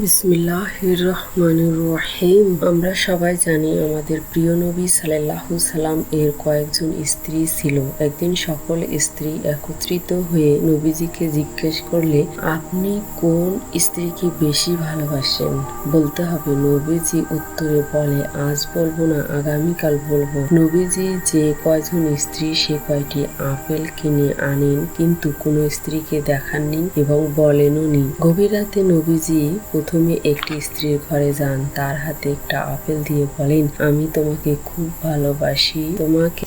বিসমিল্লাহির রহমানির রহিম। আমরা সবাই জানি আমাদের প্রিয় নবী সাল্লাল্লাহু সাল্লাম এর কয়েকজন স্ত্রী ছিল। একদিন সকল স্ত্রী একত্রিত হয়ে নবীজিকে জিজ্ঞেস করলে, আপনি কোন স্ত্রীকে বেশি ভালোবাসেন? বলতে হবে। নবীজি উত্তরে বলে, আজ বলবো না, আগামীকাল বলবো। নবীজি যে কয়জন স্ত্রী সে কয়টি আপেল কিনে আনেন, কিন্তু কোন স্ত্রীকে দেখাননি এবং বলেনও নি। গভীর রাতে নবীজি প্রথমে একটি স্ত্রীর ঘরে যান, তার হাতে একটা আপেল দিয়ে বলেন, আমি তোমাকে খুব ভালোবাসি,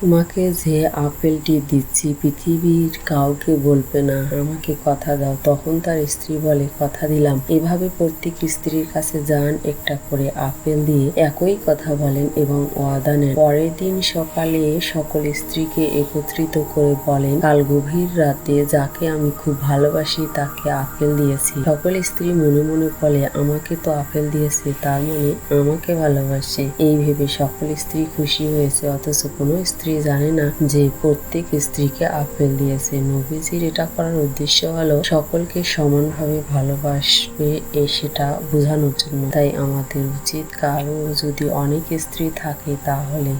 তোমাকে যে আপেলটি দিচ্ছি পৃথিবীর কাউকে বলবে না, আমাকে কথা দাও। তখন তার স্ত্রী বলে, কথা দিলাম। এভাবে প্রত্যেক স্ত্রীর কাছে যান, একটা করে আপেল দিয়ে একই কথা বলেন এবং ওয়াদা নেন। পরের দিন সকালে সকল স্ত্রীকে একত্রিত করে বলেন, কাল গভীর রাতে যাকে আমি খুব ভালোবাসি তাকে আপেল দিয়েছি। সকল স্ত্রী মনে মনে বলে, আমাকে তো আপেল দিয়েছে, তার মানে আমাকে ভালোবাসে। এই ভেবে সকল স্ত্রী খুশি হয়েছে, অথচ কোনো স্ত্রী জানে না যে প্রত্যেক স্ত্রীকে আপেল দিয়েছে। নবীজির এটা করার উদ্দেশ্য হলো সকলকে সমানভাবে ভালোবাসবে সেটা বোঝানোর জন্য। তাই আমাদের উচিত কারো যদি অনেক স্ত্রী থাকে তাহলে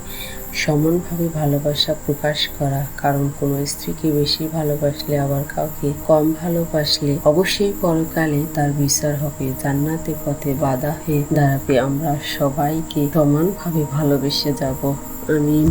সমানভাবে ভালোবাসা প্রকাশ করা। কারণ কোনো স্ত্রীকে বেশি ভালোবাসলে আবার কাউকে কম ভালোবাসলে অবশ্যই পরকালে তার বিচার হবে, জান্নাতের পথে বাধা হয়ে দাঁড়াবে। আমরা সবাইকে সমানভাবে ভালোবেসে যাব। আমিন।